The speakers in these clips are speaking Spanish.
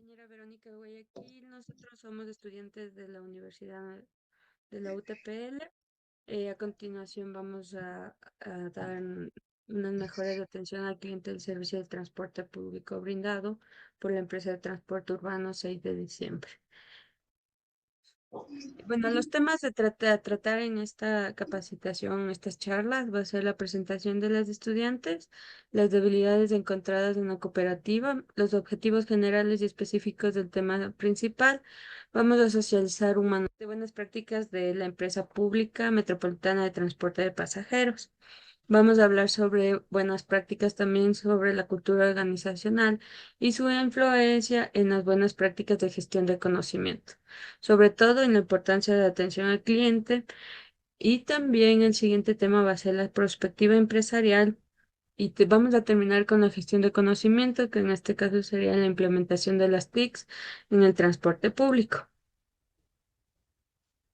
Compañera Verónica Guayaquil. Nosotros somos estudiantes de la Universidad de la UTPL. A continuación vamos a dar unas mejores de atención al cliente del servicio de transporte público brindado por la empresa de transporte urbano 6 de diciembre. Bueno, los temas a tratar en esta capacitación, estas charlas, va a ser la presentación de las estudiantes, las debilidades encontradas en la cooperativa, los objetivos generales y específicos del tema principal. Vamos a socializar un manual de buenas prácticas de la empresa pública metropolitana de transporte de pasajeros. Vamos a hablar sobre buenas prácticas también sobre la cultura organizacional y su influencia en las buenas prácticas de gestión de conocimiento, sobre todo en la importancia de la atención al cliente. Y también el siguiente tema va a ser la perspectiva empresarial y vamos a terminar con la gestión de conocimiento, que en este caso sería la implementación de las TICs en el transporte público.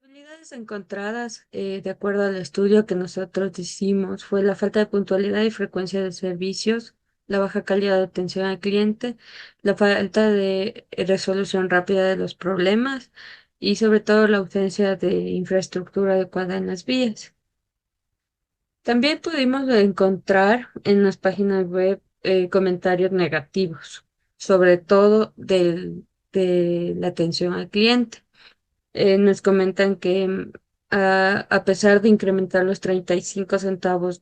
Habilidades encontradas, de acuerdo al estudio que nosotros hicimos, fue la falta de puntualidad y frecuencia de servicios, la baja calidad de atención al cliente, la falta de resolución rápida de los problemas y sobre todo la ausencia de infraestructura adecuada en las vías. También pudimos encontrar en las páginas web comentarios negativos, sobre todo de la atención al cliente. Nos comentan que a pesar de incrementar los 35 centavos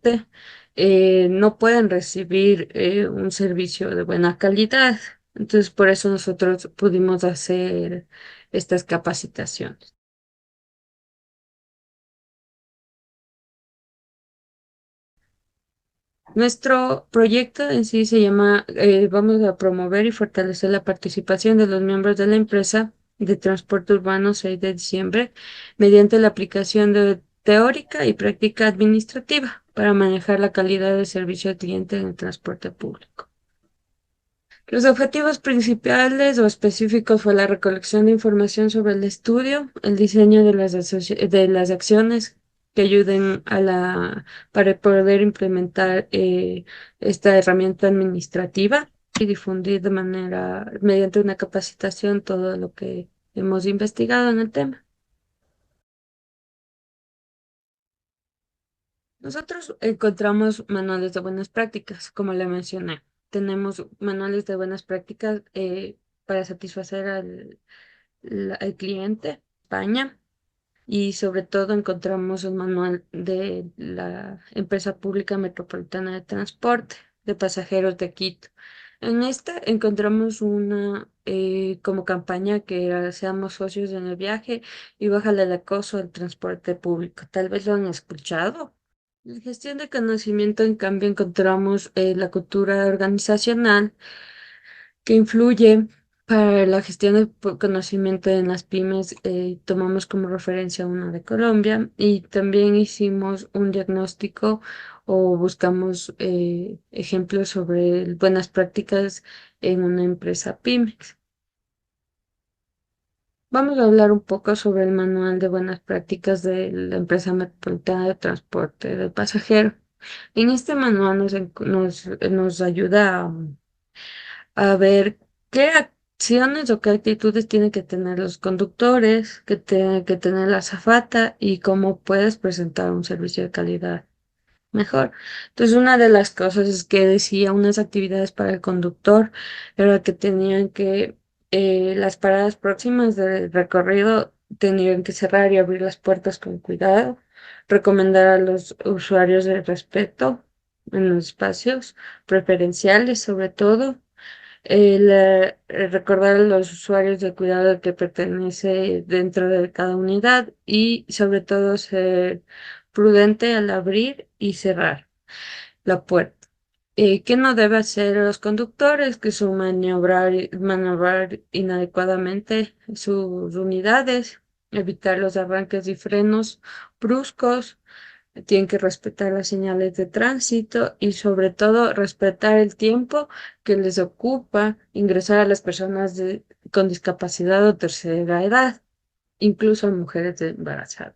no pueden recibir un servicio de buena calidad. Entonces, por eso nosotros pudimos hacer estas capacitaciones. Nuestro proyecto en sí se llama, vamos a promover y fortalecer la participación de los miembros de la empresa de transporte urbano 6 de diciembre mediante la aplicación de teórica y práctica administrativa para manejar la calidad de servicio al cliente en el transporte público. Los objetivos principales o específicos fue la recolección de información sobre el estudio, el diseño de de las acciones que ayuden para poder implementar esta herramienta administrativa y difundir mediante una capacitación, todo lo que hemos investigado en el tema. Nosotros encontramos manuales de buenas prácticas, como le mencioné. Tenemos manuales de buenas prácticas para satisfacer al cliente, España, y sobre todo encontramos un manual de la empresa pública metropolitana de transporte de pasajeros de Quito. En esta encontramos una como campaña que era Seamos socios en el viaje y bájale el acoso al transporte público. Tal vez lo han escuchado. En gestión de conocimiento, en cambio, encontramos la cultura organizacional que influye para la gestión de conocimiento en las pymes. Tomamos como referencia una de Colombia y también hicimos un diagnóstico o buscamos ejemplos sobre buenas prácticas en una empresa Pymex. Vamos a hablar un poco sobre el manual de buenas prácticas de la empresa metropolitana de transporte del pasajero. En este manual nos ayuda a ver qué acciones o qué actitudes tienen que tener los conductores, que tiene que tener la azafata y cómo puedes presentar un servicio de calidad mejor. Entonces, una de las cosas es que decía unas actividades para el conductor era que tenían que las paradas próximas del recorrido tenían que cerrar y abrir las puertas con cuidado, recomendar a los usuarios el respeto en los espacios preferenciales, sobre todo recordar a los usuarios del cuidado que pertenece dentro de cada unidad y sobre todo ser prudente al abrir y cerrar la puerta. ¿Qué no debe hacer los conductores? Que su maniobrar inadecuadamente sus unidades, evitar los arranques y frenos bruscos, tienen que respetar las señales de tránsito y sobre todo respetar el tiempo que les ocupa ingresar a las personas con discapacidad o tercera edad, incluso a mujeres embarazadas.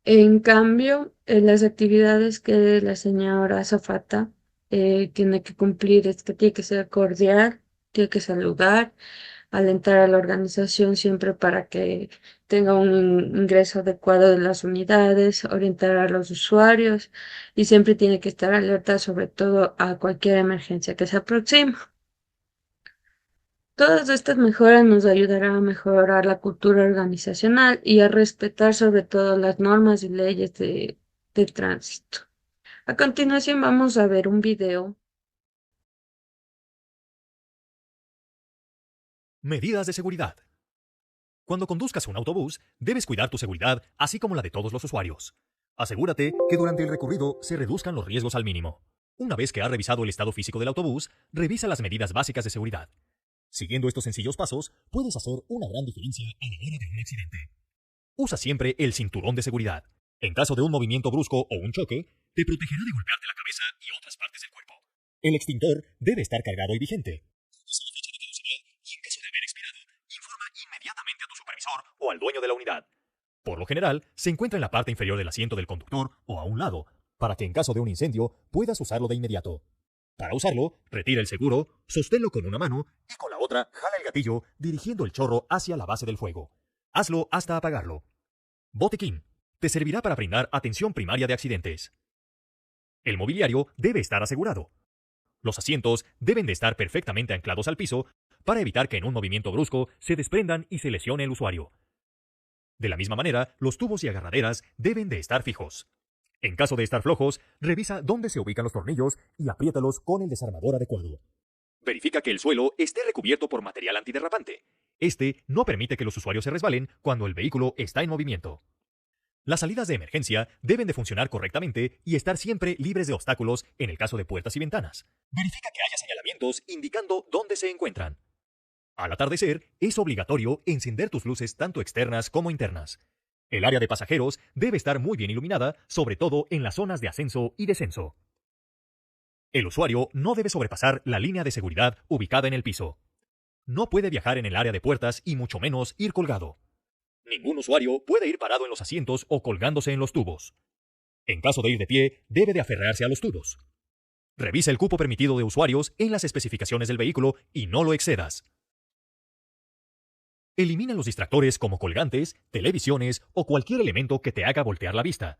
En cambio, las actividades que la señora azafata tiene que cumplir es que tiene que ser cordial, tiene que saludar, alentar a la organización siempre para que tenga un ingreso adecuado de las unidades, orientar a los usuarios y siempre tiene que estar alerta sobre todo a cualquier emergencia que se aproxime. Todas estas mejoras nos ayudarán a mejorar la cultura organizacional y a respetar sobre todo las normas y leyes de tránsito. A continuación vamos a ver un video. Medidas de seguridad. Cuando conduzcas un autobús, debes cuidar tu seguridad, así como la de todos los usuarios. Asegúrate que durante el recorrido se reduzcan los riesgos al mínimo. Una vez que has revisado el estado físico del autobús, revisa las medidas básicas de seguridad. Siguiendo estos sencillos pasos, puedes hacer una gran diferencia a la hora de un accidente. Usa siempre el cinturón de seguridad. En caso de un movimiento brusco o un choque, te protegerá de golpearte la cabeza y otras partes del cuerpo. El extintor debe estar cargado y vigente. Revisa la fecha de caducidad y en caso de haber expirado, informa inmediatamente a tu supervisor o al dueño de la unidad. Por lo general, se encuentra en la parte inferior del asiento del conductor o a un lado, para que en caso de un incendio puedas usarlo de inmediato. Para usarlo, retira el seguro, sosténlo con una mano y con la otra jala el gatillo dirigiendo el chorro hacia la base del fuego. Hazlo hasta apagarlo. Botequín. Te servirá para brindar atención primaria de accidentes. El mobiliario debe estar asegurado. Los asientos deben de estar perfectamente anclados al piso para evitar que en un movimiento brusco se desprendan y se lesione el usuario. De la misma manera, los tubos y agarraderas deben de estar fijos. En caso de estar flojos, revisa dónde se ubican los tornillos y apriétalos con el desarmador adecuado. Verifica que el suelo esté recubierto por material antiderrapante. Este no permite que los usuarios se resbalen cuando el vehículo está en movimiento. Las salidas de emergencia deben de funcionar correctamente y estar siempre libres de obstáculos en el caso de puertas y ventanas. Verifica que haya señalamientos indicando dónde se encuentran. Al atardecer, es obligatorio encender tus luces tanto externas como internas. El área de pasajeros debe estar muy bien iluminada, sobre todo en las zonas de ascenso y descenso. El usuario no debe sobrepasar la línea de seguridad ubicada en el piso. No puede viajar en el área de puertas y mucho menos ir colgado. Ningún usuario puede ir parado en los asientos o colgándose en los tubos. En caso de ir de pie, debe de aferrarse a los tubos. Revisa el cupo permitido de usuarios en las especificaciones del vehículo y no lo excedas. Elimina los distractores como colgantes, televisiones o cualquier elemento que te haga voltear la vista.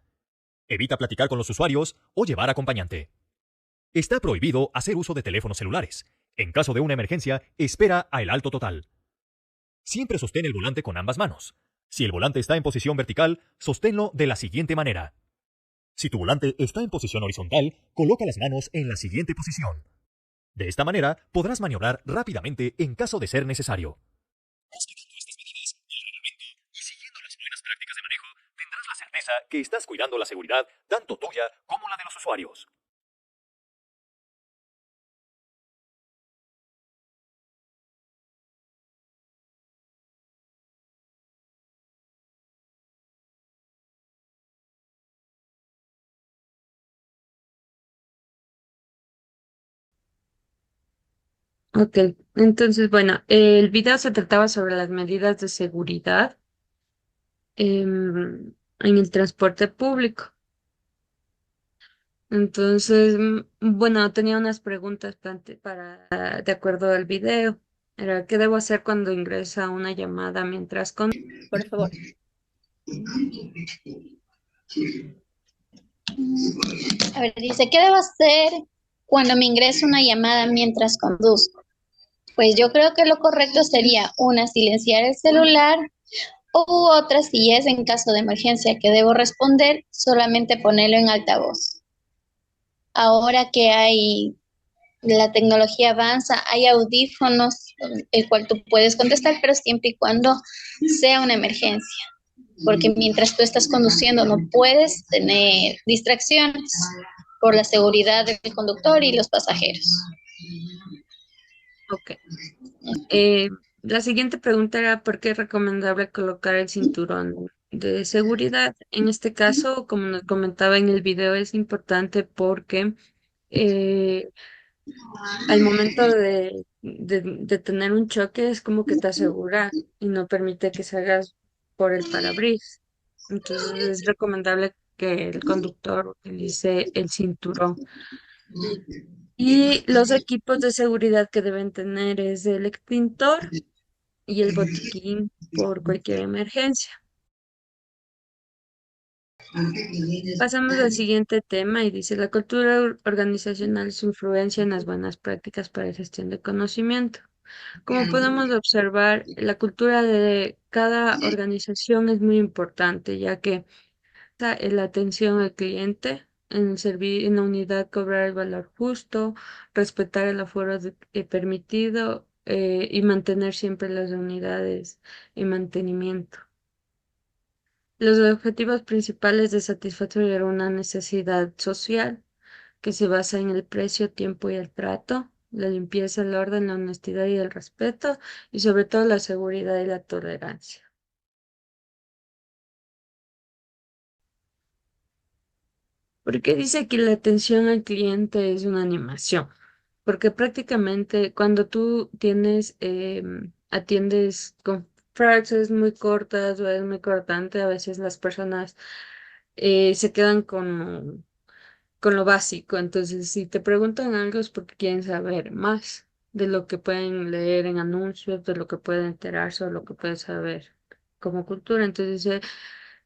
Evita platicar con los usuarios o llevar acompañante. Está prohibido hacer uso de teléfonos celulares. En caso de una emergencia, espera a el alto total. Siempre sostén el volante con ambas manos. Si el volante está en posición vertical, sosténlo de la siguiente manera. Si tu volante está en posición horizontal, coloca las manos en la siguiente posición. De esta manera, podrás maniobrar rápidamente en caso de ser necesario. Respetando estas medidas, el reglamento y siguiendo las buenas prácticas de manejo, tendrás la certeza que estás cuidando la seguridad tanto tuya como la de los usuarios. Ok, entonces, bueno, el video se trataba sobre las medidas de seguridad en el transporte público. Entonces, bueno, tenía unas preguntas de acuerdo al video. Era, ¿qué debo hacer cuando ingresa una llamada mientras con... Por favor. A ver, dice, ¿qué debo hacer cuando me ingresa una llamada mientras conduzco? Pues yo creo que lo correcto sería una, silenciar el celular u otra, si es en caso de emergencia que debo responder, solamente ponerlo en altavoz. Ahora que la tecnología avanza, hay audífonos, el cual tú puedes contestar, pero siempre y cuando sea una emergencia. Porque mientras tú estás conduciendo no puedes tener distracciones por la seguridad del conductor y los pasajeros. Ok. Eh, la siguiente pregunta era, ¿por qué es recomendable colocar el cinturón de seguridad? En este caso, como nos comentaba en el video, es importante porque eh, al momento de tener un choque es como que te asegura y no permite que salgas por el parabrisas. Entonces es recomendable que el conductor utilice el cinturón. Y los equipos de seguridad que deben tener es el extintor y el botiquín por cualquier emergencia. Pasamos al siguiente tema y dice, la cultura organizacional y su influencia en las buenas prácticas para la gestión de conocimiento. Como podemos observar, la cultura de cada organización es muy importante, ya que la atención al cliente, en la unidad cobrar el valor justo, respetar el aforo permitido y mantener siempre las unidades en mantenimiento. Los objetivos principales de satisfacer una necesidad social que se basa en el precio, tiempo y el trato, la limpieza, el orden, la honestidad y el respeto, y sobre todo la seguridad y la tolerancia. ¿Por qué dice que la atención al cliente es una animación? Porque prácticamente cuando tú atiendes con frases muy cortas o es muy cortante, a veces las personas se quedan con lo básico. Entonces, si te preguntan algo es porque quieren saber más de lo que pueden leer en anuncios, de lo que pueden enterarse o lo que pueden saber como cultura. Entonces,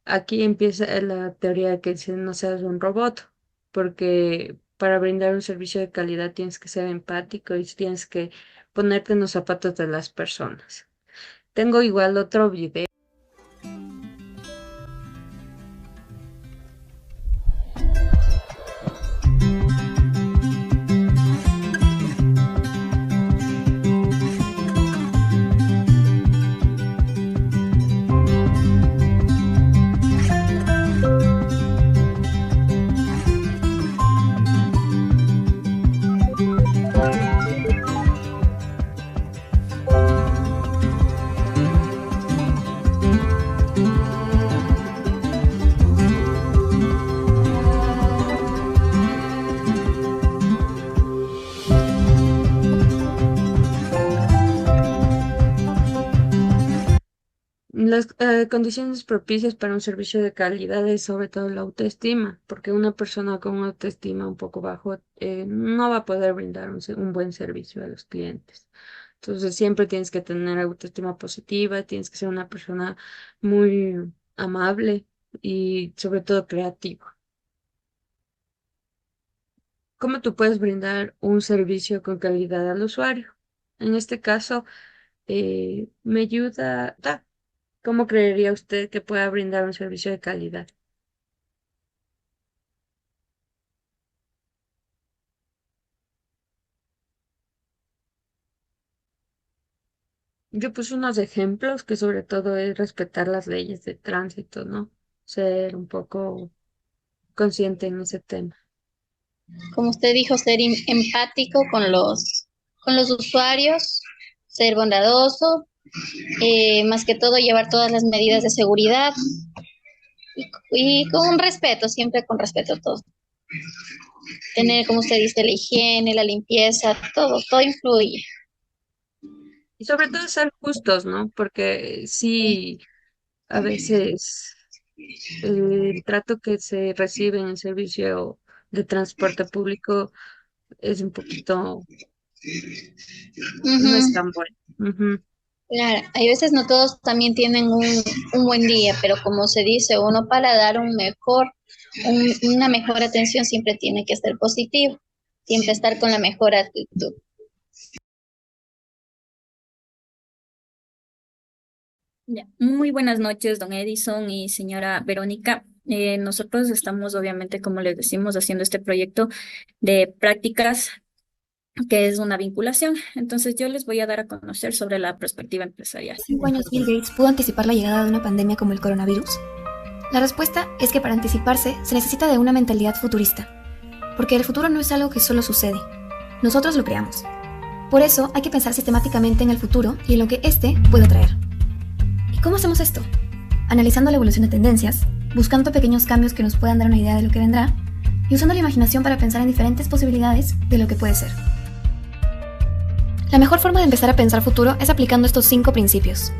aquí empieza la teoría de que no seas un robot, porque para brindar un servicio de calidad tienes que ser empático y tienes que ponerte en los zapatos de las personas. Tengo igual otro video. Las condiciones propicias para un servicio de calidad es sobre todo la autoestima, porque una persona con una autoestima un poco bajo no va a poder brindar un buen servicio a los clientes. Entonces siempre tienes que tener autoestima positiva, tienes que ser una persona muy amable y sobre todo creativa. ¿Cómo tú puedes brindar un servicio con calidad al usuario? En este caso, me ayuda. ¿Cómo creería usted que pueda brindar un servicio de calidad? Yo puse unos ejemplos que sobre todo es respetar las leyes de tránsito, ¿no? Ser un poco consciente en ese tema. Como usted dijo, ser empático con los usuarios, ser bondadoso, más que todo llevar todas las medidas de seguridad y con respeto, siempre con respeto a todo. Tener, como usted dice, la higiene, la limpieza, todo influye. Y sobre todo ser justos, ¿no? Porque sí, a veces el trato que se recibe en el servicio de transporte público es un poquito, no es Ujú. tan bueno. Ujú. Claro, hay veces no todos también tienen un buen día, pero como se dice, uno para dar una mejor atención siempre tiene que ser positivo, siempre estar con la mejor actitud. Ya. Muy buenas noches, don Edison y señora Verónica. Nosotros estamos, obviamente, como les decimos, haciendo este proyecto de prácticas, que es una vinculación. Entonces, yo les voy a dar a conocer sobre la perspectiva empresarial. 5 años Bill Gates pudo anticipar la llegada de una pandemia como el coronavirus. La respuesta es que para anticiparse se necesita de una mentalidad futurista, porque el futuro no es algo que solo sucede, nosotros lo creamos. Por eso hay que pensar sistemáticamente en el futuro y en lo que éste puede traer. ¿Y cómo hacemos esto? Analizando la evolución de tendencias, buscando pequeños cambios que nos puedan dar una idea de lo que vendrá, y usando la imaginación para pensar en diferentes posibilidades de lo que puede ser. La mejor forma de empezar a pensar futuro es aplicando estos 5 principios.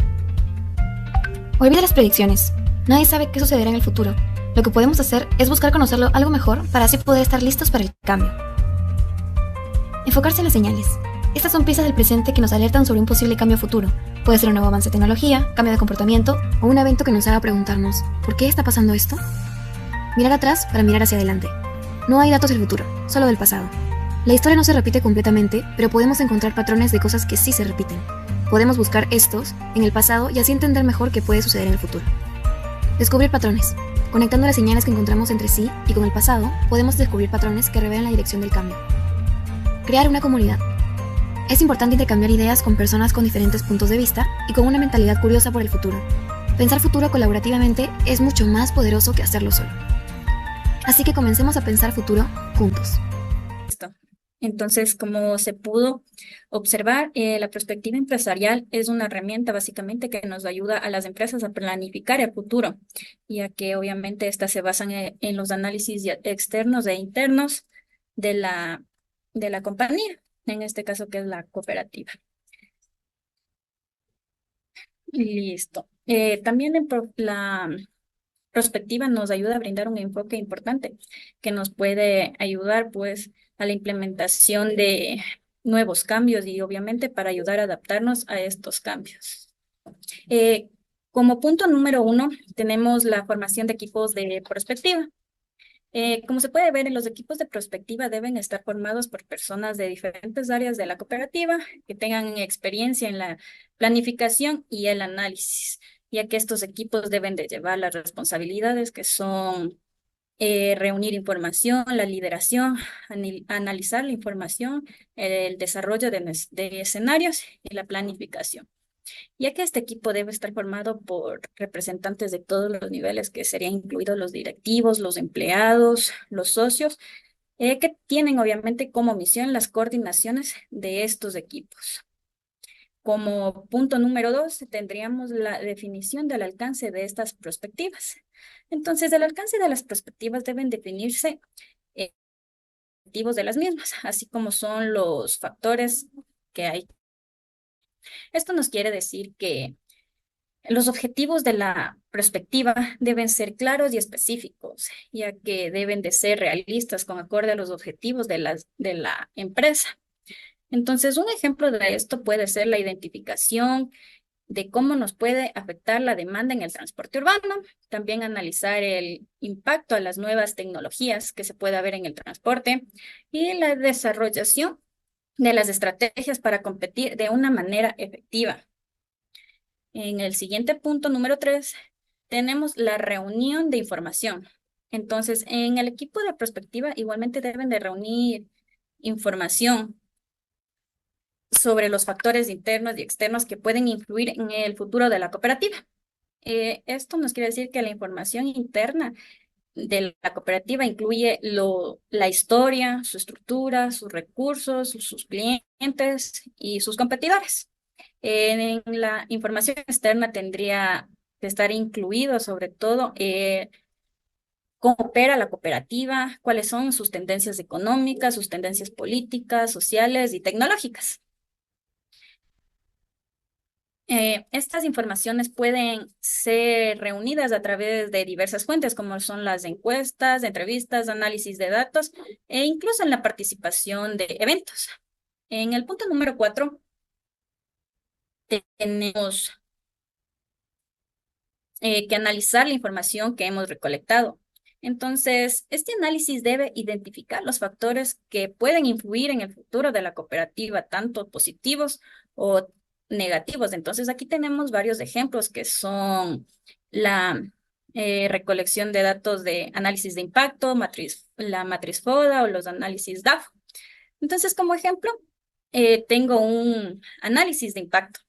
Olvida las predicciones. Nadie sabe qué sucederá en el futuro. Lo que podemos hacer es buscar conocerlo algo mejor para así poder estar listos para el cambio. Enfocarse en las señales. Estas son piezas del presente que nos alertan sobre un posible cambio futuro. Puede ser un nuevo avance de tecnología, cambio de comportamiento o un evento que nos haga preguntarnos, ¿por qué está pasando esto? Mirar atrás para mirar hacia adelante. No hay datos del futuro, solo del pasado. La historia no se repite completamente, pero podemos encontrar patrones de cosas que sí se repiten. Podemos buscar estos en el pasado y así entender mejor qué puede suceder en el futuro. Descubrir patrones. Conectando las señales que encontramos entre sí y con el pasado, podemos descubrir patrones que revelan la dirección del cambio. Crear una comunidad. Es importante intercambiar ideas con personas con diferentes puntos de vista y con una mentalidad curiosa por el futuro. Pensar futuro colaborativamente es mucho más poderoso que hacerlo solo. Así que comencemos a pensar futuro juntos. Listo. Entonces, como se pudo observar, la perspectiva empresarial es una herramienta básicamente que nos ayuda a las empresas a planificar el futuro, ya que obviamente estas se basan en los análisis externos e internos de la compañía, en este caso que es la cooperativa. Listo. También la prospectiva nos ayuda a brindar un enfoque importante que nos puede ayudar pues a la implementación de nuevos cambios y obviamente para ayudar a adaptarnos a estos cambios. Como punto número 1 tenemos la formación de equipos de prospectiva. Como se puede ver, los equipos de prospectiva deben estar formados por personas de diferentes áreas de la cooperativa que tengan experiencia en la planificación y el análisis, ya que estos equipos deben de llevar las responsabilidades que son reunir información, la lideración, analizar la información, el desarrollo de escenarios y la planificación, ya que este equipo debe estar formado por representantes de todos los niveles, que serían incluidos los directivos, los empleados, los socios, que tienen obviamente como misión las coordinaciones de estos equipos. Como punto número 2, tendríamos la definición del alcance de estas perspectivas. Entonces, el alcance de las perspectivas deben definirse objetivos de las mismas, así como son los factores que hay. Esto nos quiere decir que los objetivos de la perspectiva deben ser claros y específicos, ya que deben de ser realistas con acorde a los objetivos de la empresa. Entonces, un ejemplo de esto puede ser la identificación de cómo nos puede afectar la demanda en el transporte urbano, también analizar el impacto a las nuevas tecnologías que se puede haber en el transporte y la desarrollación de las estrategias para competir de una manera efectiva. En el siguiente punto, número 3, tenemos la reunión de información. Entonces, en el equipo de prospectiva igualmente deben de reunir información sobre los factores internos y externos que pueden influir en el futuro de la cooperativa. Esto nos quiere decir que la información interna de la cooperativa incluye la historia, su estructura, sus recursos, sus clientes y sus competidores. En la información externa tendría que estar incluido sobre todo cómo opera la cooperativa, cuáles son sus tendencias económicas, sus tendencias políticas, sociales y tecnológicas. Estas informaciones pueden ser reunidas a través de diversas fuentes, como son las encuestas, entrevistas, análisis de datos e incluso en la participación de eventos. En el punto número 4, tenemos que analizar la información que hemos recolectado. Entonces, este análisis debe identificar los factores que pueden influir en el futuro de la cooperativa, tanto positivos o negativos. Entonces, aquí tenemos varios ejemplos que son la recolección de datos de análisis de impacto, la matriz FODA o los análisis DAF. Entonces, como ejemplo, tengo un análisis de impacto.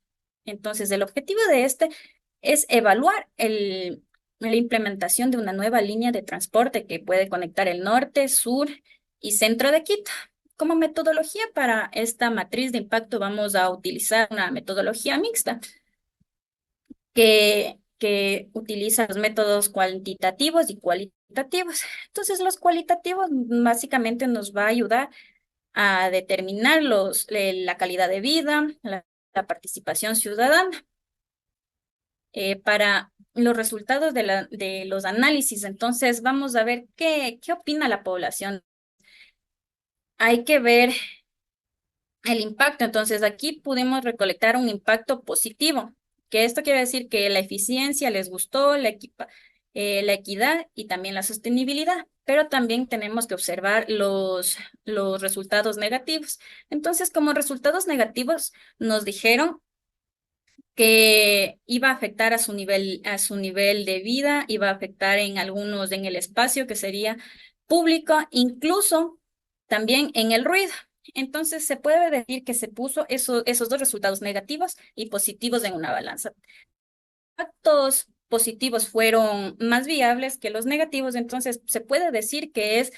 Entonces, el objetivo de este es evaluar la implementación de una nueva línea de transporte que puede conectar el norte, sur y centro de Quito. Como metodología para esta matriz de impacto vamos a utilizar una metodología mixta que utiliza los métodos cuantitativos y cualitativos. Entonces, los cualitativos básicamente nos va a ayudar a determinar la calidad de vida, la participación ciudadana. Para los resultados de los análisis, entonces vamos a ver qué opina la población. Hay que ver el impacto. Entonces, aquí pudimos recolectar un impacto positivo, que esto quiere decir que la eficiencia les gustó, la equidad y también la sostenibilidad, pero también tenemos que observar los resultados negativos. Entonces, como resultados negativos, nos dijeron que iba a afectar a su nivel de vida, iba a afectar en algunos en el espacio que sería público, incluso también en el ruido. Entonces se puede decir que se puso esos dos resultados negativos y positivos en una balanza. Actos positivos fueron más viables que los negativos, entonces se puede decir que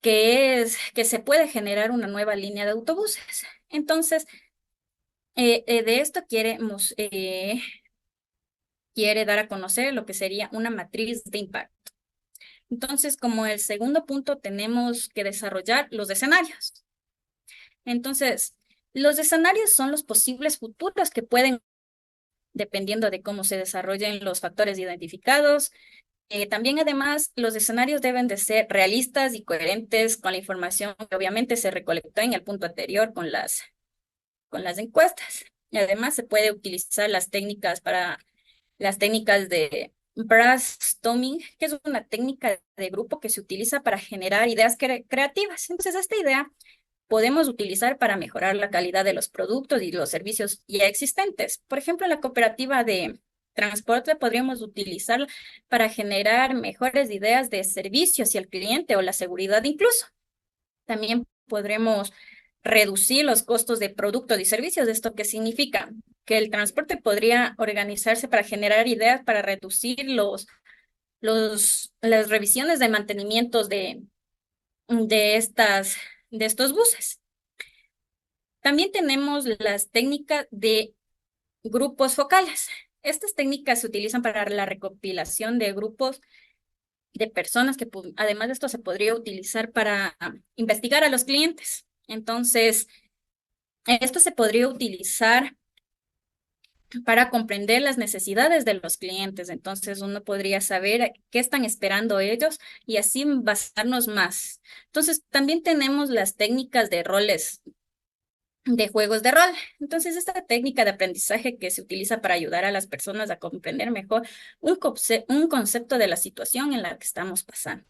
se puede generar una nueva línea de autobuses. Entonces, de esto quiere dar a conocer lo que sería una matriz de impacto. Entonces, como el segundo punto, tenemos que desarrollar los escenarios. Entonces, los escenarios son los posibles futuros que pueden, dependiendo de cómo se desarrollen los factores identificados. También, además, los escenarios deben de ser realistas y coherentes con la información que obviamente se recolectó en el punto anterior con las encuestas. Y además, se puede utilizar las técnicas de brainstorming, que es una técnica de grupo que se utiliza para generar ideas creativas. Entonces, esta idea podemos utilizar para mejorar la calidad de los productos y los servicios ya existentes. Por ejemplo, la cooperativa de transporte podríamos utilizarla para generar mejores ideas de servicio hacia el cliente o la seguridad incluso. También podremos reducir los costos de productos y servicios. ¿Esto qué significa? Que el transporte podría organizarse para generar ideas para reducir las revisiones de mantenimientos de estos buses. También tenemos las técnicas de grupos focales. Estas técnicas se utilizan para la recopilación de grupos de personas que además de esto se podría utilizar para investigar a los clientes. Entonces, esto se podría utilizar para comprender las necesidades de los clientes. Entonces, uno podría saber qué están esperando ellos y así basarnos más. Entonces, también tenemos las técnicas de roles, de juegos de rol. Entonces, esta técnica de aprendizaje que se utiliza para ayudar a las personas a comprender mejor un concepto de la situación en la que estamos pasando.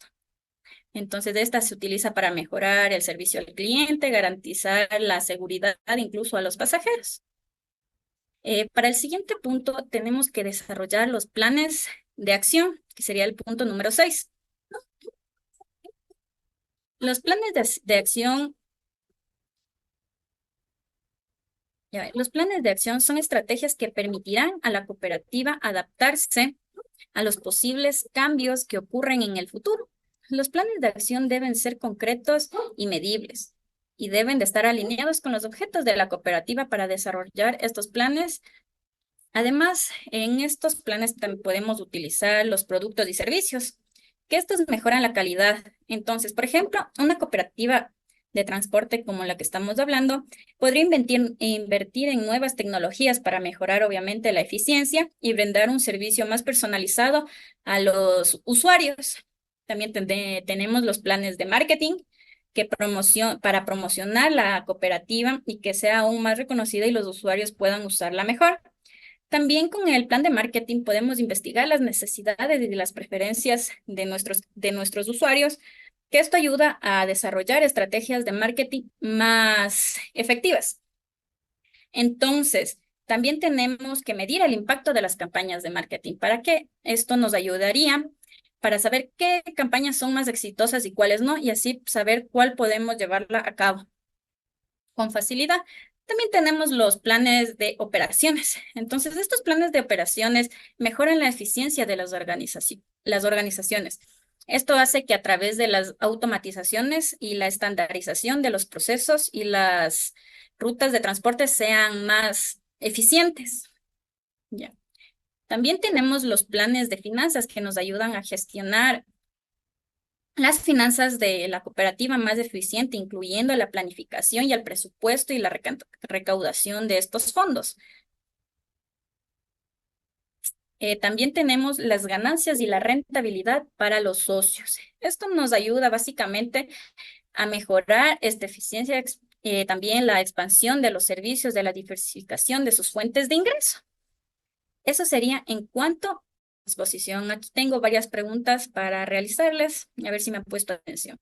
Entonces, esta se utiliza para mejorar el servicio al cliente, garantizar la seguridad incluso a los pasajeros. Para el siguiente punto, tenemos que desarrollar los planes de acción, que sería el punto número 6. Los planes de acción, los planes de acción son estrategias que permitirán a la cooperativa adaptarse a los posibles cambios que ocurren en el futuro. Los planes de acción deben ser concretos y medibles y deben de estar alineados con los objetos de la cooperativa para desarrollar estos planes. Además, en estos planes también podemos utilizar los productos y servicios, que estos mejoran la calidad. Entonces, por ejemplo, una cooperativa de transporte como la que estamos hablando, podría invertir en nuevas tecnologías para mejorar, obviamente, la eficiencia y brindar un servicio más personalizado a los usuarios. También tenemos los planes de marketing para promocionar la cooperativa y que sea aún más reconocida y los usuarios puedan usarla mejor. También con el plan de marketing podemos investigar las necesidades y las preferencias de nuestros usuarios, que esto ayuda a desarrollar estrategias de marketing más efectivas. Entonces, también tenemos que medir el impacto de las campañas de marketing. ¿Para qué? Esto nos ayudaría para saber qué campañas son más exitosas y cuáles no, y así saber cuál podemos llevarla a cabo con facilidad. También tenemos los planes de operaciones. Entonces, estos planes de operaciones mejoran la eficiencia de las organizaciones. Esto hace que a través de las automatizaciones y la estandarización de los procesos y las rutas de transporte sean más eficientes. Ya. También tenemos los planes de finanzas que nos ayudan a gestionar las finanzas de la cooperativa más eficiente, incluyendo la planificación y el presupuesto y la recaudación de estos fondos. También tenemos las ganancias y la rentabilidad para los socios. Esto nos ayuda básicamente a mejorar esta eficiencia también la expansión de los servicios, de la diversificación de sus fuentes de ingreso. Eso sería en cuanto a exposición. Aquí tengo varias preguntas para realizarles, a ver si me han puesto atención.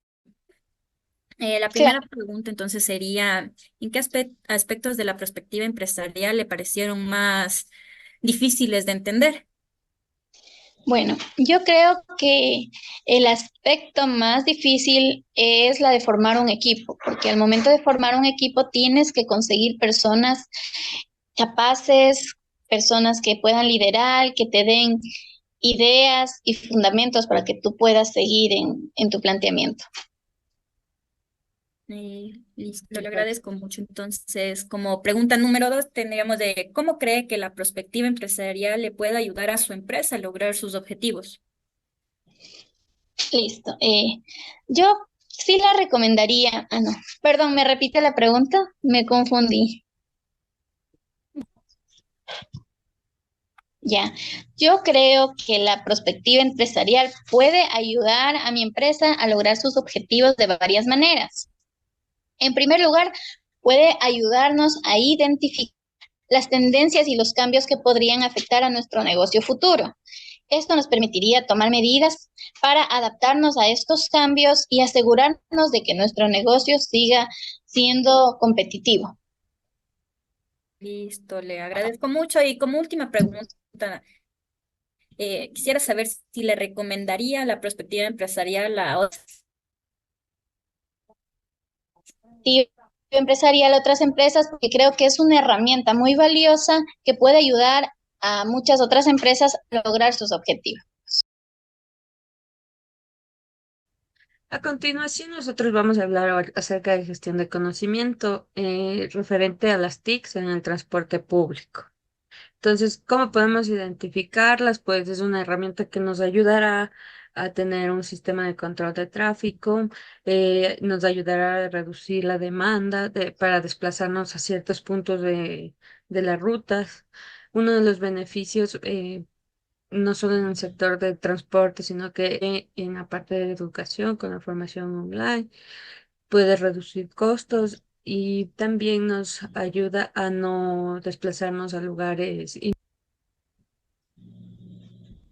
La primera pregunta entonces sería, ¿en qué aspectos de la perspectiva empresarial le parecieron más difíciles de entender? Bueno, yo creo que el aspecto más difícil es la de formar un equipo, porque al momento de formar un equipo tienes que conseguir personas capaces, personas que puedan liderar, que te den ideas y fundamentos para que tú puedas seguir en tu planteamiento. Listo, le agradezco mucho. Entonces, como pregunta número 2, tendríamos de ¿cómo cree que la perspectiva empresarial le puede ayudar a su empresa a lograr sus objetivos? Listo. Yo sí la recomendaría. Ah, no. Perdón, ¿me repite la pregunta? Me confundí. Ya. Yo creo que la perspectiva empresarial puede ayudar a mi empresa a lograr sus objetivos de varias maneras. En primer lugar, puede ayudarnos a identificar las tendencias y los cambios que podrían afectar a nuestro negocio futuro. Esto nos permitiría tomar medidas para adaptarnos a estos cambios y asegurarnos de que nuestro negocio siga siendo competitivo. Listo, le agradezco mucho. Y como última pregunta, quisiera saber si le recomendaría la perspectiva empresarial a otras. Empresarial a otras empresas porque creo que es una herramienta muy valiosa que puede ayudar a muchas otras empresas a lograr sus objetivos. A continuación, nosotros vamos a hablar acerca de gestión de conocimiento referente a las TICs en el transporte público. Entonces, ¿cómo podemos identificarlas? Pues es una herramienta que nos ayudará a tener un sistema de control de tráfico, nos ayudará a reducir la demanda para desplazarnos a ciertos puntos de las rutas. Uno de los beneficios, no solo en el sector del transporte, sino que en la parte de educación, con la formación online, puede reducir costos y también nos ayuda a no desplazarnos a lugares.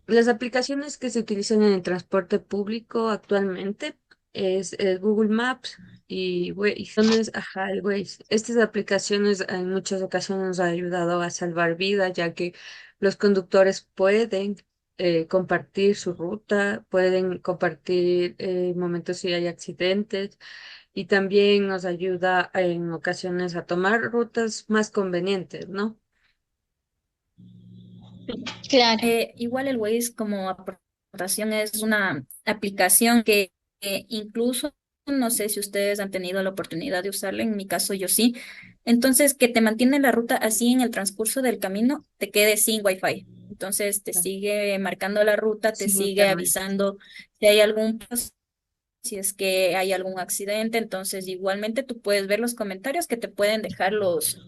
Las aplicaciones que se utilizan en el transporte público actualmente es Google Maps y Waze. Ajá, el Waze. Estas aplicaciones en muchas ocasiones nos han ayudado a salvar vidas, ya que los conductores pueden compartir su ruta, pueden compartir momentos si hay accidentes y también nos ayuda en ocasiones a tomar rutas más convenientes, ¿no? Claro. Igual el Waze como aportación es una aplicación que incluso no sé si ustedes han tenido la oportunidad de usarla, en mi caso yo sí. Entonces, que te mantiene la ruta así en el transcurso del camino, te quedes sin Wi-Fi. Entonces, te sigue marcando la ruta, te Sin sigue internet. avisando si hay si es que hay algún accidente. Entonces, igualmente tú puedes ver los comentarios que te pueden dejar Usuarios.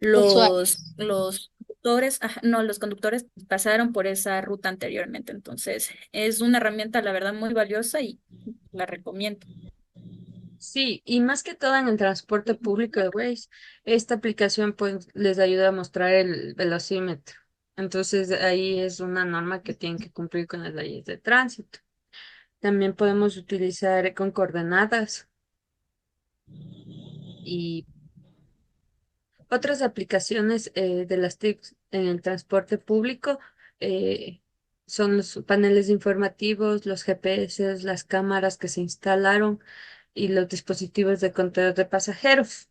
los conductores, no, los conductores pasaron por esa ruta anteriormente. Entonces, es una herramienta, la verdad, muy valiosa y la recomiendo. Sí, y más que todo en el transporte público de Waze, esta aplicación pues les ayuda a mostrar el velocímetro. Entonces ahí es una norma que tienen que cumplir con las leyes de tránsito. También podemos utilizar con coordenadas y otras aplicaciones de las TICs en el transporte público. eh, Son los paneles informativos, los GPS, las cámaras que se instalaron y los dispositivos de conteo de pasajeros.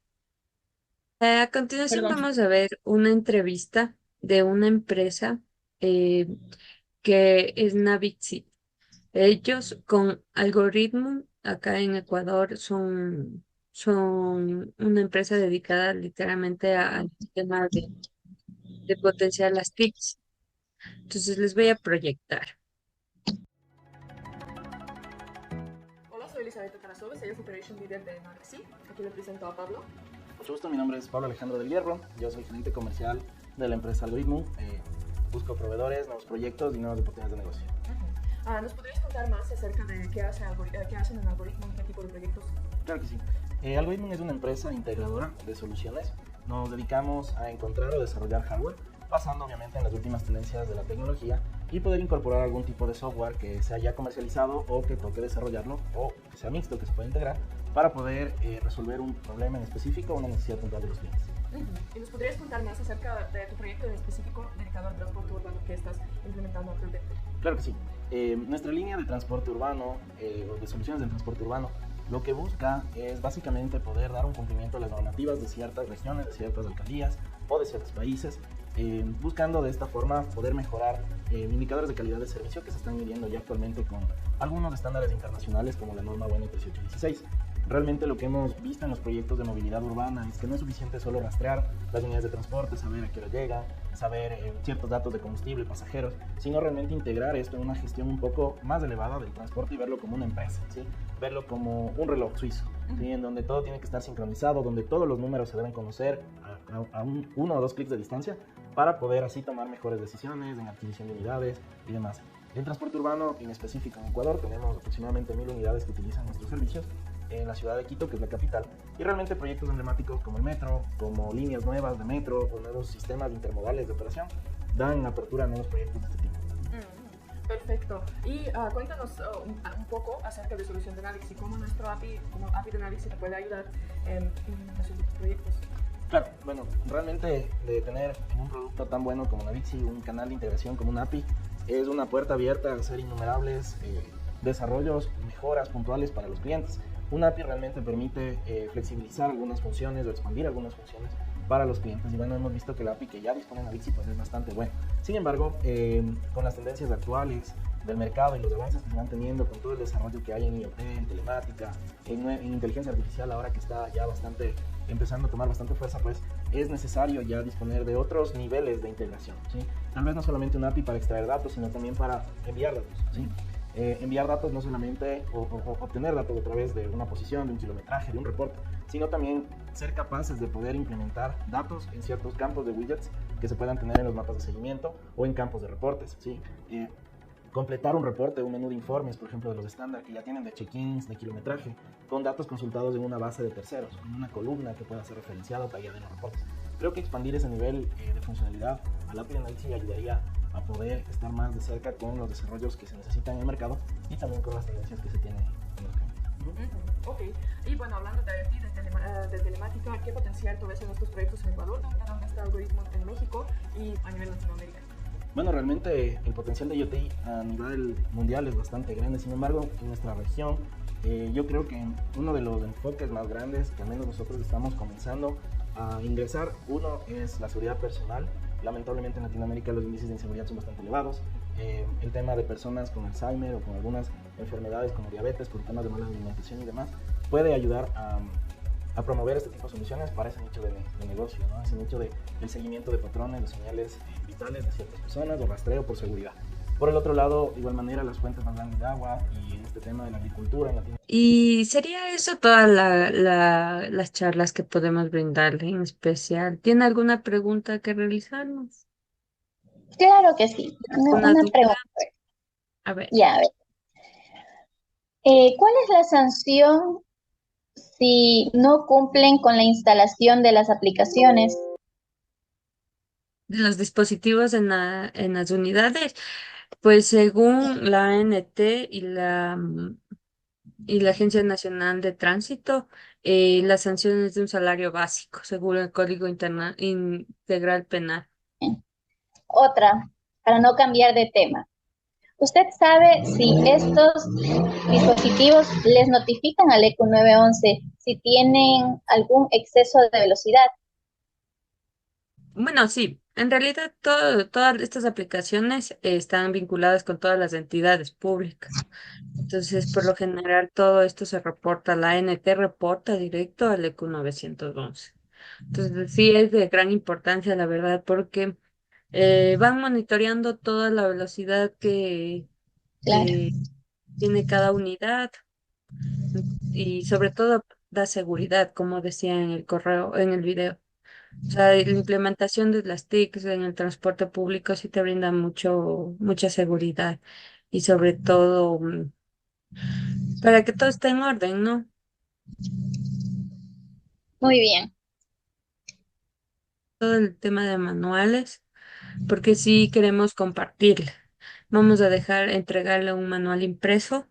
A continuación Perdón. vamos a ver una entrevista de una empresa eh, que es Navitsi. Ellos con algoritmo acá en Ecuador son una empresa dedicada literalmente al tema de potenciar las TICs. Entonces les voy a proyectar. Hola, soy Elizabeth Tarasova, soy el Operation Leader de Navitsi. Aquí le presento a Pablo. Mucho gusto, mi nombre es Pablo Alejandro del Hierro, yo soy gerente comercial de la empresa Algoritmo. Busco proveedores, nuevos proyectos y nuevas oportunidades de negocio. ¿Nos podrías contar más acerca de qué hacen en Algoritmo y qué tipo de proyectos? Claro que sí. Algorithm es una empresa integradora de soluciones. Nos dedicamos a encontrar o desarrollar hardware, basando obviamente en las últimas tendencias de la tecnología y poder incorporar algún tipo de software que sea ya comercializado o que toque desarrollarlo o que sea mixto, que se pueda integrar para poder resolver un problema en específico o una necesidad puntual de los clientes. ¿Y nos podrías contar más acerca de tu proyecto en específico dedicado al transporte urbano que estás implementando actualmente? Claro que sí. Nuestra línea de transporte urbano o de soluciones del transporte urbano lo que busca es básicamente poder dar un cumplimiento a las normativas de ciertas regiones, de ciertas alcaldías o de ciertos países, buscando de esta forma poder mejorar indicadores de calidad de servicio que se están midiendo ya actualmente con algunos estándares internacionales como la norma WEN 1816. Realmente lo que hemos visto en los proyectos de movilidad urbana es que no es suficiente solo rastrear las unidades de transporte, saber a qué hora llegan, saber ciertos datos de combustible, pasajeros, sino realmente integrar esto en una gestión un poco más elevada del transporte y verlo como una empresa, ¿sí? Verlo como un reloj suizo, ¿sí? En donde todo tiene que estar sincronizado, donde todos los números se deben conocer a uno o dos clics de distancia para poder así tomar mejores decisiones en adquisición de unidades y demás. En transporte urbano, en específico en Ecuador, tenemos aproximadamente 1000 unidades que utilizan nuestros servicios en la ciudad de Quito, que es la capital, y realmente proyectos emblemáticos como el metro, como líneas nuevas de metro o nuevos sistemas intermodales de operación dan apertura a nuevos proyectos de este tipo. Perfecto. Y cuéntanos un poco acerca de solución de Navix y cómo nuestro API, como API de Navix, te puede ayudar en los proyectos. Claro, bueno, realmente de tener un producto tan bueno como Navixi, un canal de integración como un API, es una puerta abierta a hacer innumerables desarrollos, mejoras puntuales para los clientes. Un API realmente permite flexibilizar algunas funciones o expandir algunas funciones para los clientes. Y bueno, hemos visto que el API que ya dispone Navixi pues es bastante bueno. Sin embargo, con las tendencias actuales del mercado y los avances que se van teniendo con todo el desarrollo que hay en IoT, en telemática, en inteligencia artificial, ahora que está ya empezando a tomar bastante fuerza, pues es necesario ya disponer de otros niveles de integración, ¿sí? Tal vez no solamente un API para extraer datos, sino también para enviar datos, ¿sí? Enviar datos no solamente o obtener datos a través de una posición, de un kilometraje, de un reporte, sino también ser capaces de poder implementar datos en ciertos campos de widgets que se puedan tener en los mapas de seguimiento o en campos de reportes, ¿sí? Completar un reporte, un menú de informes, por ejemplo, de los estándar que ya tienen de check-ins, de kilometraje, con datos consultados en una base de terceros, con una columna que pueda ser referenciada o tagueada en los reportes. Creo que expandir ese nivel de funcionalidad al API de Navixi ayudaría a poder estar más de cerca con los desarrollos que se necesitan en el mercado y también con las tendencias que se tienen en los campos. Ok, y bueno, hablando de IoT, de telemática, ¿qué potencial tú ves en estos proyectos en Ecuador? ¿Dónde está el algoritmo en México y a nivel Latinoamérica? Bueno, realmente el potencial de IoT a nivel mundial es bastante grande. Sin embargo, en nuestra región, yo creo que uno de los enfoques más grandes que al menos nosotros estamos comenzando a ingresar, uno es la seguridad personal. Lamentablemente en Latinoamérica los índices de inseguridad son bastante elevados. El tema de personas con Alzheimer o con algunas enfermedades como diabetes, por temas de mala alimentación y demás, puede ayudar a promover este tipo de soluciones para ese nicho de negocio, ¿no? Ese nicho del seguimiento de patrones, de señales vitales de ciertas personas, o rastreo por seguridad. Por el otro lado, de igual manera, las fuentes más grandes de agua y en este tema de la agricultura en Latinoamérica. Y sería eso todas las charlas que podemos brindarle en especial. ¿Tiene alguna pregunta que realizarnos? Claro que sí. ¿Una Una duda? pregunta. A ver, Ya, a ver. ¿Cuál es la sanción si no cumplen con la instalación de las aplicaciones? de los dispositivos en las unidades, pues según la ANT y la Agencia Nacional de Tránsito, la sanción es de un salario básico, según el Código Integral Penal. Otra, para no cambiar de tema. ¿Usted sabe si estos dispositivos les notifican al ECO 911 si tienen algún exceso de velocidad? Bueno, sí, en realidad todas estas aplicaciones están vinculadas con todas las entidades públicas. Entonces, por lo general, todo esto se reporta, la ANT reporta directo al EQ 911. Entonces, sí es de gran importancia, la verdad, porque van monitoreando toda la velocidad Claro. que tiene cada unidad y sobre todo da seguridad, como decía en el correo, en el video. O sea, la implementación de las TICs en el transporte público sí te brinda mucha seguridad y sobre todo para que todo esté en orden, ¿no? Muy bien. Todo el tema de manuales, porque sí queremos compartirla. Vamos a entregarle un manual impreso,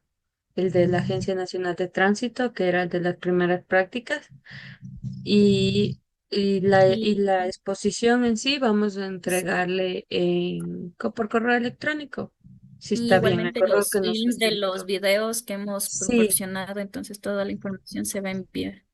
el de la Agencia Nacional de Tránsito, que era el de las primeras prácticas, y, y Y, la exposición en sí vamos a entregarle por correo electrónico. Si y está bien, el igualmente correo los que nos links de los facilitó. videos que hemos Sí, proporcionado, entonces toda la información se va a enviar.